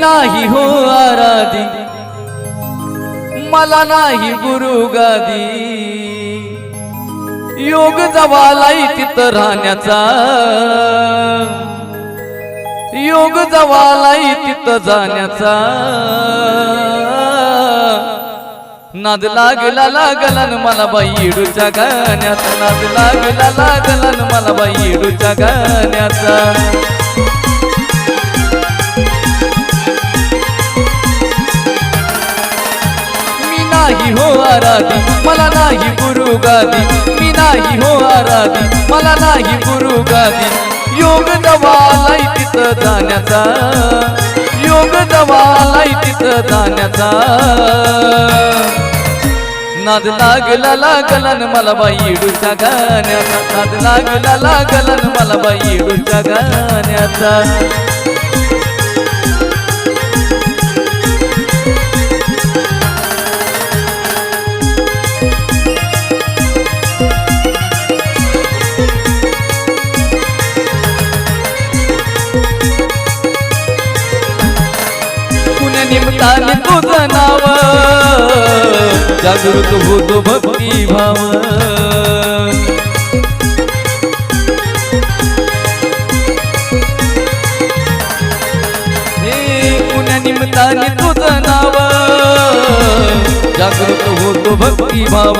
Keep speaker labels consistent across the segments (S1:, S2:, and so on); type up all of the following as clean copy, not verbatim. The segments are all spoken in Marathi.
S1: नाही हो आराधी, मला नाही गुरु गादी, योग जवालाई तिथं राहण्याचा, योग जवालाई तिथं जाण्याचा, नाद लागला लागला न मला बाई येडूच्या गाण्याचा, नाद लागला लागला न मला बाई येडूच्या गाण्याचा. मी नाही हो आराधी, मला नाही गुरु गादी, मी नाही हो आराधी, मला नाही गुरु गादी, योग जवालाई तिथं जाण्याचा, योग जवालाई तिथं जाण्याचा, नाद लागला लागला न मला बाई येडूच्या गाण्याचा, नाद लागला लागला न मला बाई येडूच्या गाण्याचा. निमताने तुझं नाव जागृत होतो भक्ती भाव, हे पुण्या निमताने तुझं नाव जागृत होतो भक्ती भाव.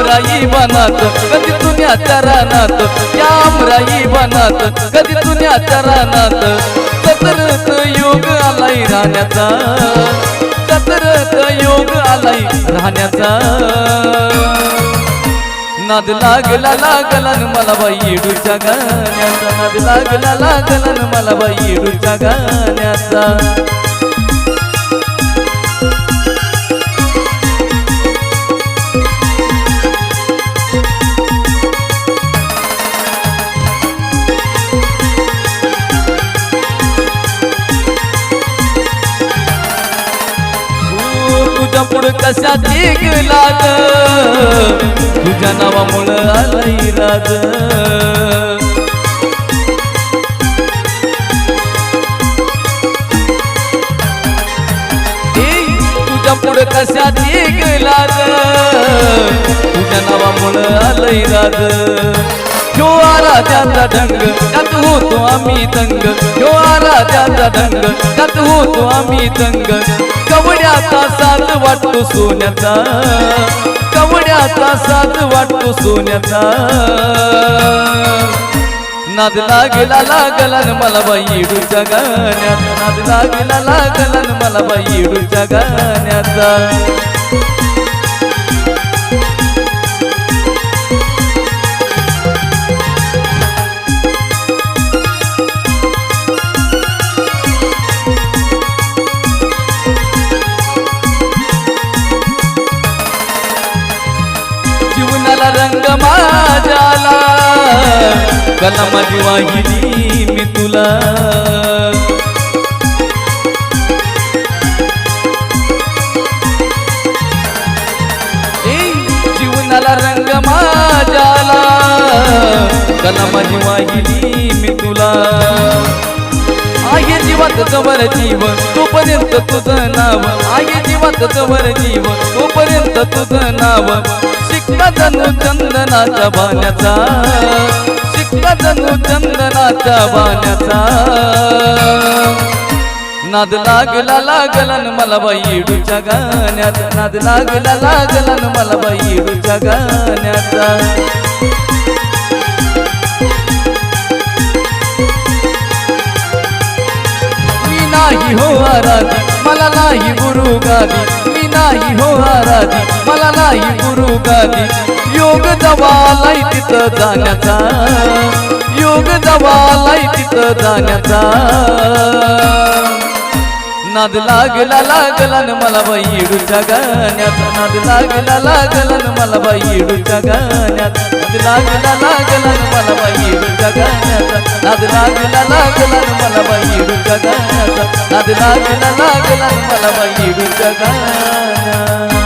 S1: राई बनात कधी तुझ्या रानात, राई बनात कधी तुझ्या रानात, सतरत योग आलाय राहण्याचा, सतरत योग आलाय राहण्याचा, नाद लागला लागला न मला बाई येडूच्या गाण्याचा, नाद लागला लागला न मला बाई येडूच्या गाण्याचा. तुझ्या पुढं कशाची लाज, तुझ्या नावामुळं आलंय राज, तुझ्या पुढं कशाची लाज, तुझ्या नावामुळं आलंय राज. ह्यो आराध्याचा ढंग त्यात होतो आम्ही दंग, ह्यो आराध्याचा ढंग त्यात होतो आम्ही दंग, कवड्याचा साथ वाटतो सोन्याचा, कवड्याचा साथ वाटतो सोन्याचा, नाद लागला लागला न मला बाई येडूच्या गाण्याचा, नाद लागला लागला न मला बाई येडूच्या गाण्याचा. जीवनाला रंग माझ्याला, कला माझी वाहिली मी तुला, जीवनाला रंग माझ्याला, कला माझी वाहिली मी तुला. आहे जीवात जवळ जीव तोपर्यंत तुझं नाव, आहे जीवात जवळ जीव तोपर्यंत तुझं नाव, शिक्का जणू चंदनाच्या बाण्याचा, शिक्का जणू चंदनाच्या बाण्याचा, नाद लागला लागला न मला बाई येडूच्या गाण्याचा, नाद लागला लागला न मला बाई येडूच्या गाण्याचा. नाही हो आराधी, मला नाही गुरु गादी, मी नाही हो आराधी, मला नाही गुरु गादी, योग जवालाई तिथं जाण्याचा, योग जवालाई तिथं जाण्याचा, नाद लागला लागला न मला बाई येडूच्या गाण्याचा, नाद लागला लागला न मला बाई येडूच्या गाण्याचा, नाद लागला लागला न मला बाई येडूच्या गाण्याचा, नाद लागला लागला न मला बाई येडूच्या गाण्याचा, नाद लागला लागला न मला बाई येडूच्या गाण्याचा.